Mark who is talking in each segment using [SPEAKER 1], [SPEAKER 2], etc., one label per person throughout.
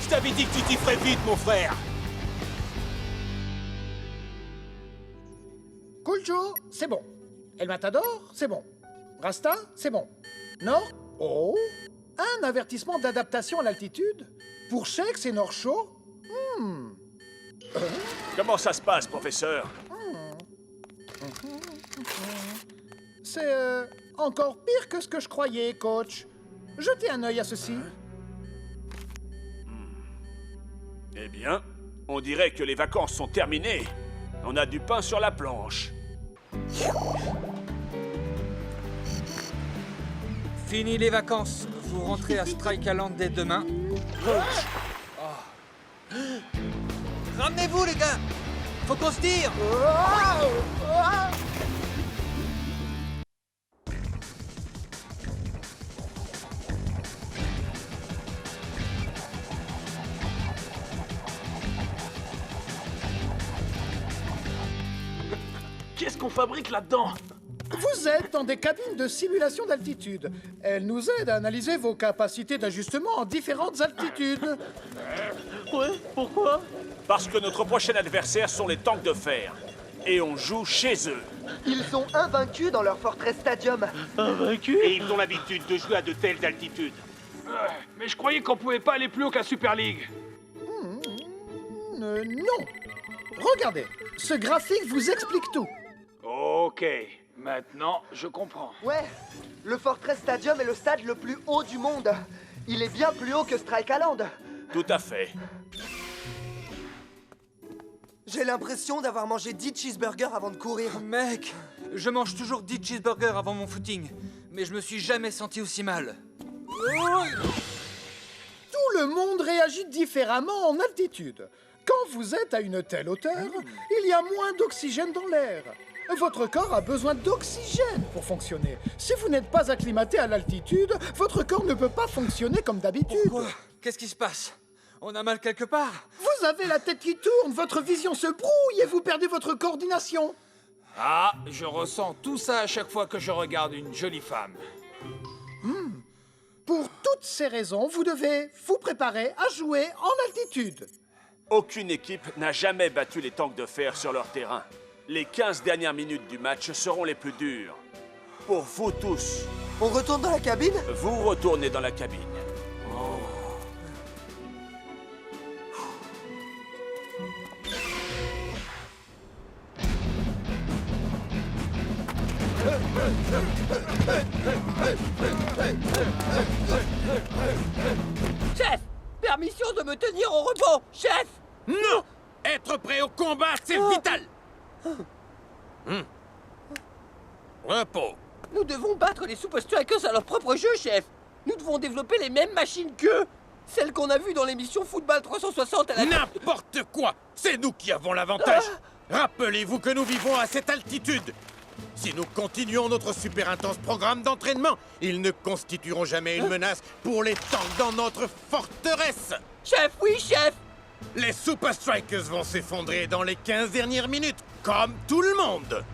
[SPEAKER 1] Je t'avais dit que tu t'y ferais vite, mon frère.
[SPEAKER 2] Kuljo, c'est bon. El Matador, c'est bon. Rasta, c'est bon. Nord, oh, un avertissement d'adaptation à l'altitude. Pour Shex et North Shore,
[SPEAKER 1] Comment ça se passe, professeur?
[SPEAKER 2] c'est encore pire que ce que je croyais, coach. Jetez un œil à ceci.
[SPEAKER 1] Eh bien, on dirait que les vacances sont terminées. On a du pain sur la planche.
[SPEAKER 3] Fini les vacances. Vous rentrez à Strike Island dès demain. Ramenez-vous, les gars. Faut qu'on se tire.
[SPEAKER 1] Qu'est-ce qu'on fabrique là-dedans?
[SPEAKER 2] Vous êtes dans des cabines de simulation d'altitude. Elles nous aident à analyser vos capacités d'ajustement en différentes altitudes.
[SPEAKER 4] Ouais, pourquoi?
[SPEAKER 1] Parce que notre prochain adversaire sont les tanks de fer. Et on joue chez eux.
[SPEAKER 5] Ils sont invaincus dans leur Fortress Stadium.
[SPEAKER 4] Invaincu?
[SPEAKER 1] Et ils ont l'habitude de jouer à de telles altitudes.
[SPEAKER 4] Mais je croyais qu'on pouvait pas aller plus haut que la Super League.
[SPEAKER 2] Non. Regardez, ce graphique vous explique tout.
[SPEAKER 4] Ok, maintenant je comprends.
[SPEAKER 5] Ouais, le Fortress Stadium est le stade le plus haut du monde. Il est bien plus haut que Strike Island.
[SPEAKER 1] Tout à fait.
[SPEAKER 5] J'ai l'impression d'avoir mangé 10 cheeseburgers avant de courir.
[SPEAKER 3] Mec, je mange toujours 10 cheeseburgers avant mon footing. Mais je me suis jamais senti aussi mal.
[SPEAKER 2] Tout le monde réagit différemment en altitude. Quand vous êtes à une telle hauteur, il y a moins d'oxygène dans l'air. Votre corps a besoin d'oxygène pour fonctionner. Si vous n'êtes pas acclimaté à l'altitude, votre corps ne peut pas fonctionner comme d'habitude.
[SPEAKER 3] Pourquoi? Qu'est-ce qui se passe? On a mal quelque part?
[SPEAKER 2] Vous avez la tête qui tourne, votre vision se brouille et vous perdez votre coordination.
[SPEAKER 6] Ah, je ressens tout ça à chaque fois que je regarde une jolie femme.
[SPEAKER 2] Pour toutes ces raisons, vous devez vous préparer à jouer en altitude.
[SPEAKER 1] Aucune équipe n'a jamais battu les tanks de fer sur leur terrain. Les 15 dernières minutes du match seront les plus dures. Pour vous tous,
[SPEAKER 5] On retourne dans la cabine?
[SPEAKER 1] vous retournez dans la cabine.
[SPEAKER 7] Chef! Permission de me tenir au repos! Chef!
[SPEAKER 6] Non! Être prêt au combat, c'est vital! Repos.
[SPEAKER 7] Nous devons battre les Super Strikers à leur propre jeu, chef! Nous devons développer les mêmes machines qu'eux! Celles qu'on a vues dans l'émission Football 360 à la...
[SPEAKER 6] N'importe quoi! C'est nous qui avons l'avantage! Rappelez-vous que nous vivons à cette altitude! Si nous continuons notre super intense programme d'entraînement, ils ne constitueront jamais une menace pour les tanks dans notre forteresse!
[SPEAKER 7] Chef, oui, chef!
[SPEAKER 6] Les Super Strikers vont s'effondrer dans les 15 dernières minutes, comme tout le monde!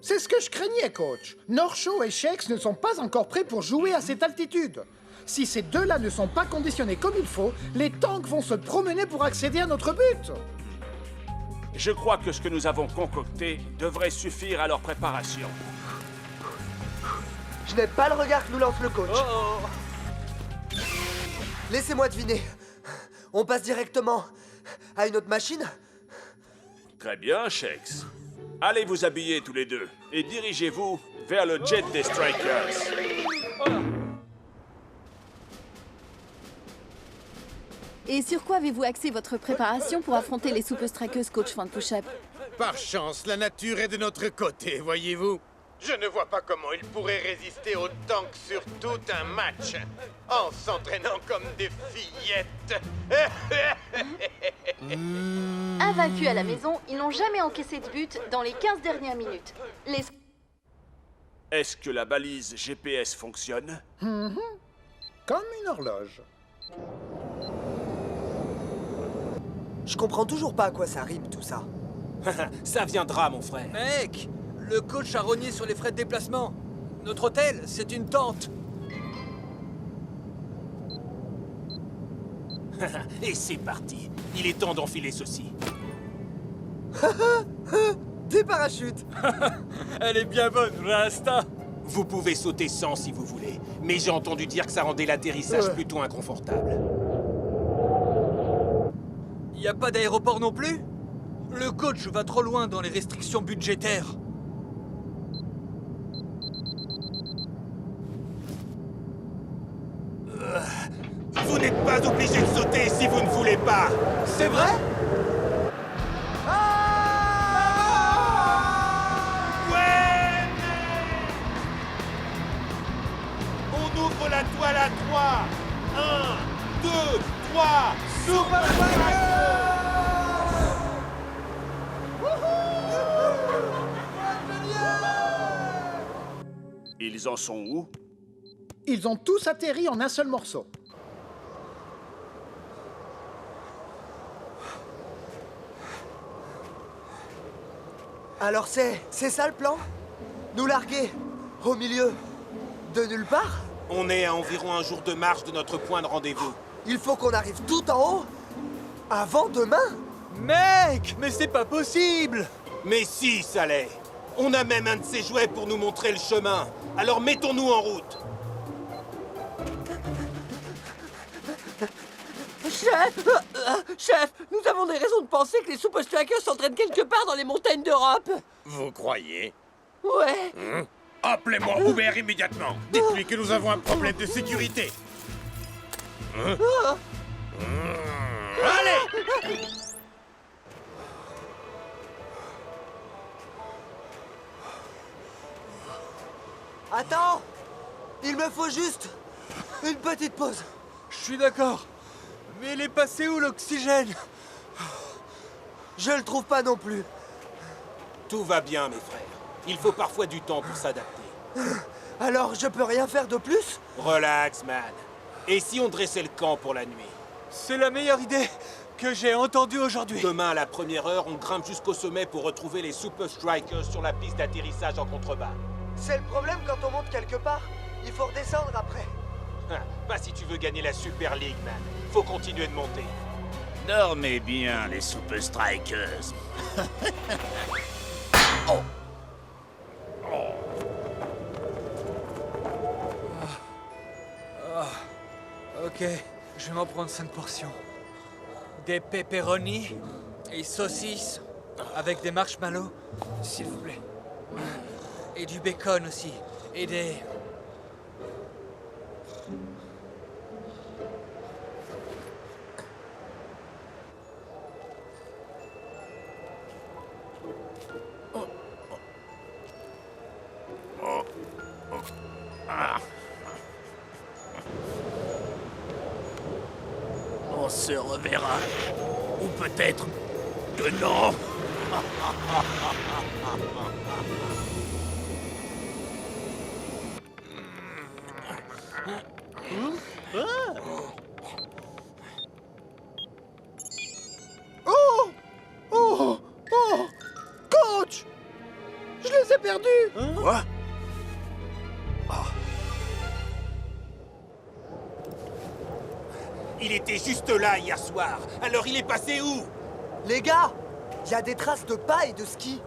[SPEAKER 2] C'est ce que je craignais, coach. North et Shex ne sont pas encore prêts pour jouer à cette altitude. Si ces deux-là ne sont pas conditionnés comme il faut, les tanks vont se promener pour accéder à notre but.
[SPEAKER 1] Je crois que ce que nous avons concocté devrait suffire à leur préparation.
[SPEAKER 5] Je n'ai pas le regard que nous lance le coach. Laissez-moi deviner. On passe directement à une autre machine?
[SPEAKER 1] Très bien, Shex. Allez vous habiller tous les deux et dirigez-vous vers le jet des Strikers.
[SPEAKER 8] Et sur quoi avez-vous axé votre préparation pour affronter les Super Strikers, coach Fan Push-Up?
[SPEAKER 6] Par chance, la nature est de notre côté, voyez-vous. Je ne vois pas comment ils pourraient résister aux tanks sur tout un match, en s'entraînant comme des fillettes.
[SPEAKER 8] Invaincus à la maison, ils n'ont jamais encaissé de but dans les 15 dernières minutes. Les...
[SPEAKER 1] Est-ce que la balise GPS fonctionne?
[SPEAKER 2] Comme une horloge.
[SPEAKER 5] Je comprends toujours pas à quoi ça rime tout ça.
[SPEAKER 6] Ça viendra, mon frère.
[SPEAKER 3] Mec, le coach a rogné sur les frais de déplacement. Notre hôtel, c'est une tente.
[SPEAKER 6] Et c'est parti. Il est temps d'enfiler ceci.
[SPEAKER 5] Des parachutes.
[SPEAKER 3] Elle est bien bonne, Rasta.
[SPEAKER 6] Vous pouvez sauter sans si vous voulez, mais j'ai entendu dire que ça rendait l'atterrissage plutôt inconfortable.
[SPEAKER 3] Y a pas d'aéroport non plus? Le coach va trop loin dans les restrictions budgétaires.
[SPEAKER 6] Vous n'êtes pas obligé de sauter si vous ne voulez pas.
[SPEAKER 5] C'est vrai?
[SPEAKER 6] Ouais! On ouvre la toile à 3. 1, 2, 3, Super
[SPEAKER 1] Ils en sont où?
[SPEAKER 2] Ils ont tous atterri en un seul morceau.
[SPEAKER 5] Alors c'est ça le plan? Nous larguer au milieu de nulle part?
[SPEAKER 6] On est à environ un jour de marche de notre point de rendez-vous.
[SPEAKER 5] Il faut qu'on arrive tout en haut avant demain?
[SPEAKER 3] Mec, mais c'est pas possible!
[SPEAKER 6] Mais si, ça l'est. On a même un de ces jouets pour nous montrer le chemin. Alors mettons-nous en route.
[SPEAKER 7] Chef, nous avons des raisons de penser que les Super Strikers s'entraînent quelque part dans les montagnes d'Europe.
[SPEAKER 6] Vous croyez?
[SPEAKER 7] Ouais.
[SPEAKER 6] Appelez-moi Uber immédiatement. Dites-lui que nous avons un problème de sécurité. Allez!
[SPEAKER 5] Attends! Il me faut juste une petite pause.
[SPEAKER 3] Je suis d'accord. Mais il est passé où l'oxygène?
[SPEAKER 5] Je le trouve pas non plus.
[SPEAKER 6] Tout va bien, mes frères. Il faut parfois du temps pour s'adapter.
[SPEAKER 5] Alors je peux rien faire de plus?
[SPEAKER 6] Relax, man. Et si on dressait le camp pour la nuit?
[SPEAKER 3] C'est la meilleure idée que j'ai entendue aujourd'hui.
[SPEAKER 6] Demain, à la première heure, on grimpe jusqu'au sommet pour retrouver les Super Strikers sur la piste d'atterrissage en contrebas.
[SPEAKER 5] C'est le problème quand on monte quelque part. Il faut redescendre après.
[SPEAKER 6] Bah si tu veux gagner la Super League, man. Faut continuer de monter.
[SPEAKER 1] Dormez bien, les Super Strikers.
[SPEAKER 3] Ok, je vais m'en prendre 5 portions. Des pepperoni et saucisses avec des marshmallows, s'il vous plaît. Et du bacon aussi. Et des...
[SPEAKER 1] On se reverra. Ou peut-être que non.
[SPEAKER 2] Oh! Oh! Oh! Coach! Je les ai perdus!
[SPEAKER 1] Quoi?
[SPEAKER 6] Il était juste là hier soir. Alors il est passé où?
[SPEAKER 5] Les gars, il y a des traces de pas et de ski.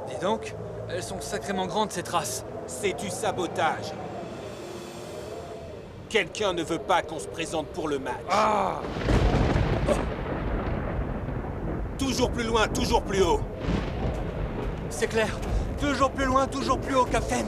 [SPEAKER 3] Dis donc, elles sont sacrément grandes ces traces.
[SPEAKER 6] C'est du sabotage. Quelqu'un ne veut pas qu'on se présente pour le match. Toujours plus loin, toujours plus haut.
[SPEAKER 3] C'est clair. Toujours plus loin, toujours plus haut, Captain.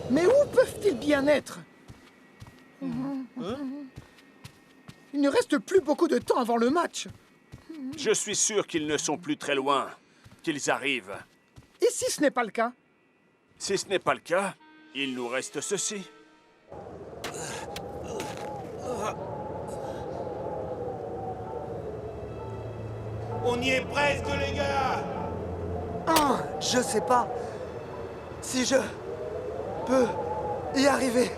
[SPEAKER 2] Mais où peuvent-ils bien être? Il ne reste plus beaucoup de temps avant le match.
[SPEAKER 1] Je suis sûr qu'ils ne sont plus très loin. Qu'ils arrivent.
[SPEAKER 2] Et si ce n'est pas le cas?
[SPEAKER 1] Si ce n'est pas le cas, il nous reste ceci.
[SPEAKER 6] On y est presque, les gars.
[SPEAKER 5] Je sais pas. Si je peux y arriver.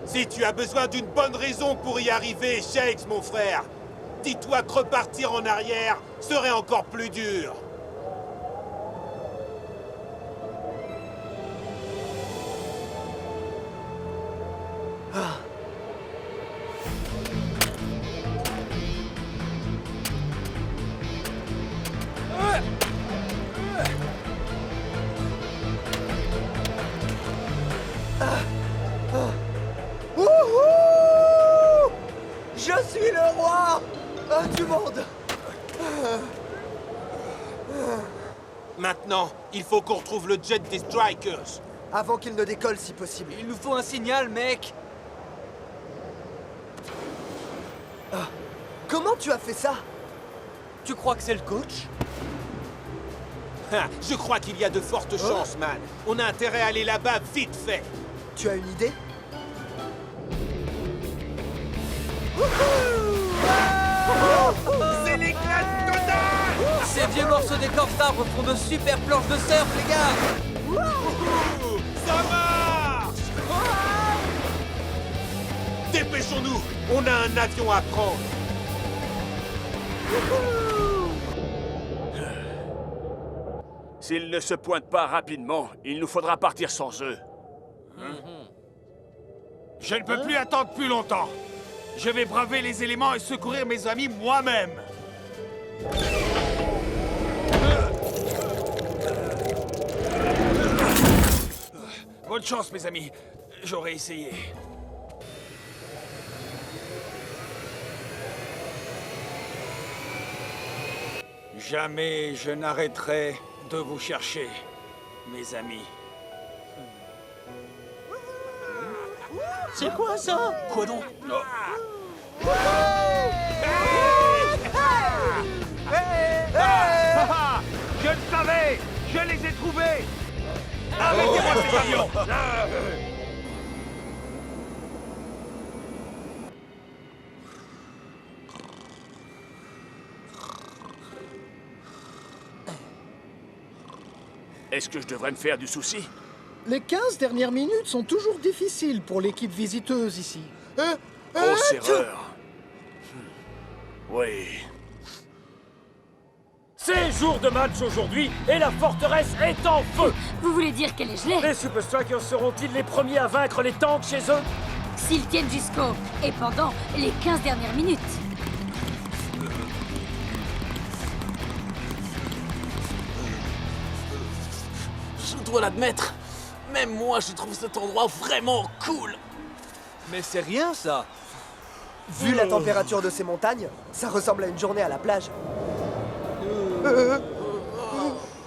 [SPEAKER 6] Si tu as besoin d'une bonne raison pour y arriver, Shakes, mon frère, dis-toi que repartir en arrière serait encore plus dur.
[SPEAKER 5] Wouhou! Je suis le roi du monde.
[SPEAKER 6] Maintenant, il faut qu'on retrouve le jet des Strikers.
[SPEAKER 5] Avant qu'il ne décolle si possible.
[SPEAKER 3] Il nous faut un signal, mec.
[SPEAKER 5] Comment tu as fait ça?
[SPEAKER 3] Tu crois que c'est le coach?
[SPEAKER 6] Je crois qu'il y a de fortes chances, man. On a intérêt à aller là-bas vite fait.
[SPEAKER 5] Tu as une idée?
[SPEAKER 6] C'est l'éclat total!
[SPEAKER 3] Ces vieux morceaux d'écorce d'arbre font de super planches de surf, les gars.
[SPEAKER 6] Ça marche! Dépêchons-nous! On a un avion à prendre!
[SPEAKER 1] S'ils ne se pointent pas rapidement, il nous faudra partir sans eux.
[SPEAKER 4] Je ne peux plus attendre plus longtemps. Je vais braver les éléments et secourir mes amis moi-même. Bonne chance, mes amis. J'aurais essayé. Jamais je n'arrêterai de vous chercher, mes amis.
[SPEAKER 7] C'est quoi ça?
[SPEAKER 4] Quoi donc? Je le savais! Je les ai trouvés! Arrêtez-moi ces avions!
[SPEAKER 1] Est-ce que je devrais me faire du souci?
[SPEAKER 2] Les 15 dernières minutes sont toujours difficiles pour l'équipe visiteuse ici.
[SPEAKER 1] Grosse erreur. Oui.
[SPEAKER 9] C'est jour de match aujourd'hui et la forteresse est en feu.
[SPEAKER 10] Vous voulez dire qu'elle est gelée?
[SPEAKER 9] Les Super Strikers seront-ils les premiers à vaincre les tanks chez eux?
[SPEAKER 10] S'ils tiennent jusqu'au... et pendant les 15 dernières minutes.
[SPEAKER 7] Je dois l'admettre. Même moi, je trouve cet endroit vraiment cool.
[SPEAKER 3] Mais c'est rien, ça.
[SPEAKER 5] Vu la température de ces montagnes, ça ressemble à une journée à la plage.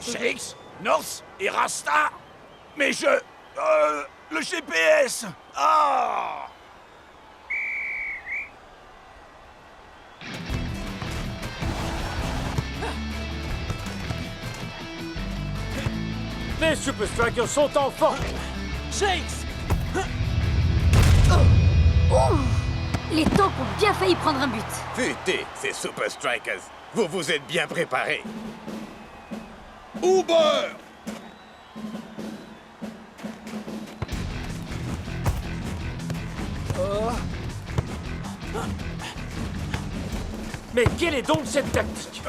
[SPEAKER 1] Shakes, North et Rasta? Mais je... le GPS! Ah!
[SPEAKER 9] Les Super Strikers sont en forme.
[SPEAKER 3] Shakes!
[SPEAKER 10] Les tanks ont bien failli prendre un but.
[SPEAKER 6] Futez, ces Super Strikers. Vous vous êtes bien préparés. Uber!
[SPEAKER 9] Mais quelle est donc cette tactique?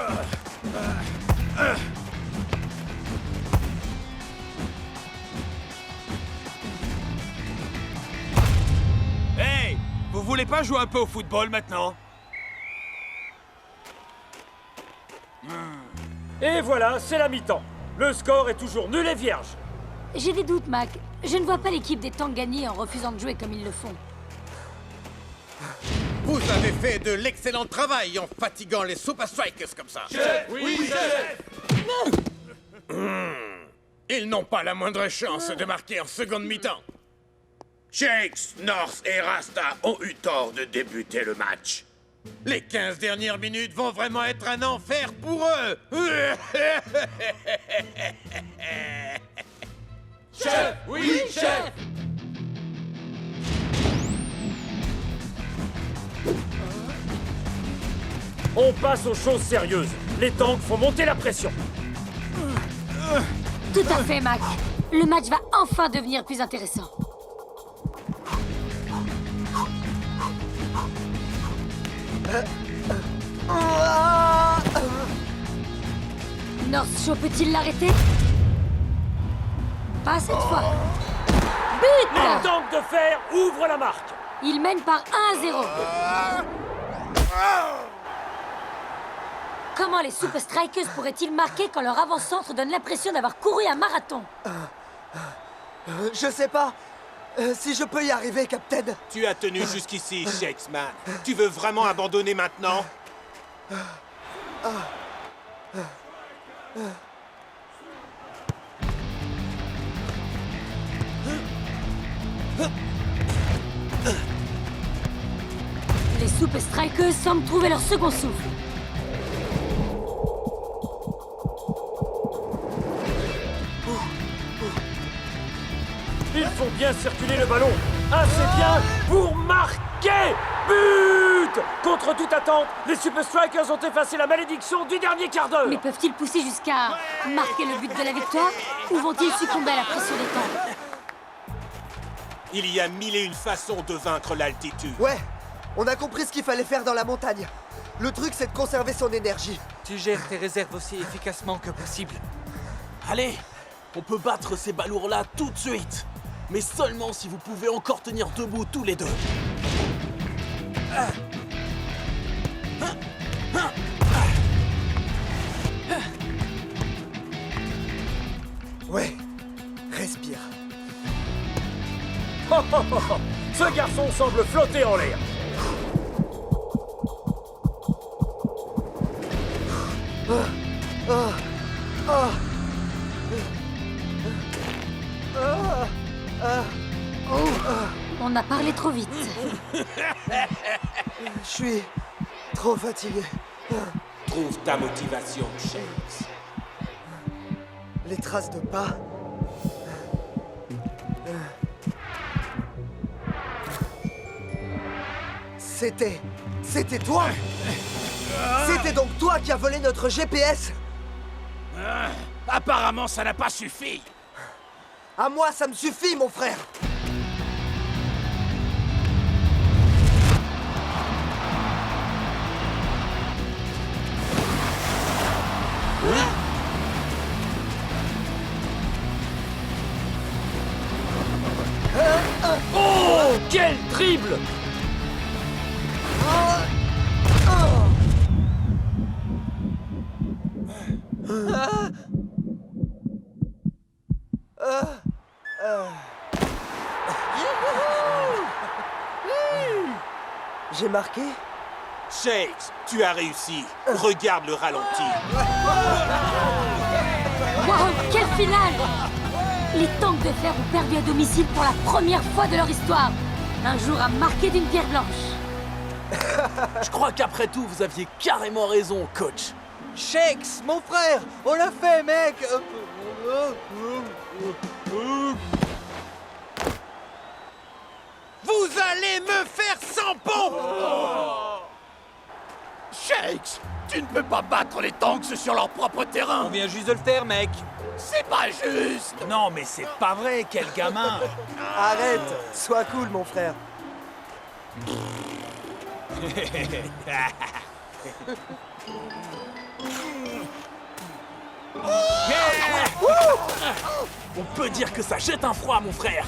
[SPEAKER 4] Hey! Vous voulez pas jouer un peu au football maintenant?
[SPEAKER 9] Et voilà, c'est la mi-temps. Le score est toujours nul et vierge.
[SPEAKER 10] J'ai des doutes, Mac. Je ne vois pas l'équipe des tanks gagner en refusant de jouer comme ils le font.
[SPEAKER 6] Vous avez fait de l'excellent travail en fatiguant les Super Strikers comme ça.
[SPEAKER 4] Oui, chef!
[SPEAKER 6] Ils n'ont pas la moindre chance de marquer en seconde mi-temps. Shakes, North et Rasta ont eu tort de débuter le match. Les 15 dernières minutes vont vraiment être un enfer pour eux.
[SPEAKER 4] Chef! Oui, chef!
[SPEAKER 9] On passe aux choses sérieuses. Les tanks font monter la pression.
[SPEAKER 10] Tout à fait, Mac. Le match va enfin devenir plus intéressant. North Shaw peut-il l'arrêter? Pas cette fois. But!
[SPEAKER 9] Les tanks de fer ouvrent la marque.
[SPEAKER 10] Il mène par 1-0. Comment les Super Strikers pourraient-ils marquer quand leur avant-centre donne l'impression d'avoir couru un marathon?
[SPEAKER 5] Je sais pas. Si je peux y arriver, Captain.
[SPEAKER 6] Tu as tenu jusqu'ici, Shakesman. Tu veux vraiment abandonner maintenant?
[SPEAKER 10] Les Super Strikers semblent trouver leur second souffle.
[SPEAKER 9] Ils font bien circuler le ballon. Assez bien pour marquer. But! Contre toute attente, les Super Strikers ont effacé la malédiction du dernier quart d'heure.
[SPEAKER 10] Mais peuvent-ils pousser jusqu'à marquer le but de la victoire? Ou vont-ils succomber à la pression des temps?
[SPEAKER 6] Il y a mille et une façons de vaincre l'altitude.
[SPEAKER 5] Ouais, on a compris ce qu'il fallait faire dans la montagne. Le truc, c'est de conserver son énergie.
[SPEAKER 3] Tu gères tes réserves aussi efficacement que possible.
[SPEAKER 11] Allez, on peut battre ces balourds-là tout de suite. Mais seulement si vous pouvez encore tenir debout tous les deux.
[SPEAKER 5] Ouais, respire.
[SPEAKER 9] Oh, oh, oh, oh. Ce garçon semble flotter en l'air.
[SPEAKER 10] On a parlé trop vite.
[SPEAKER 5] Je suis trop fatigué.
[SPEAKER 6] Trouve ta motivation, Shakes.
[SPEAKER 5] Les traces de pas. C'était toi! C'était donc toi qui as volé notre GPS!
[SPEAKER 4] Apparemment, ça n'a pas suffi.
[SPEAKER 5] À moi, ça me suffit, mon frère!
[SPEAKER 9] Oh, quel dribble!
[SPEAKER 5] J'ai marqué?
[SPEAKER 6] Shakes, tu as réussi. Regarde le ralenti.
[SPEAKER 10] Wow, quelle finale! Les tanks de fer ont perdu à domicile pour la première fois de leur histoire. Un jour à marquer d'une pierre blanche.
[SPEAKER 11] Je crois qu'après tout, vous aviez carrément raison, coach.
[SPEAKER 3] Shakes, mon frère! On l'a fait, mec!
[SPEAKER 6] Vous allez me faire sans pompe!
[SPEAKER 4] Shakes, tu ne peux pas battre les tanks sur leur propre terrain.
[SPEAKER 3] On vient juste de le faire, mec.
[SPEAKER 4] C'est pas juste. Non, mais c'est pas vrai, quel gamin.
[SPEAKER 5] Arrête! Sois cool, mon frère.
[SPEAKER 11] On peut dire que ça jette un froid, mon frère.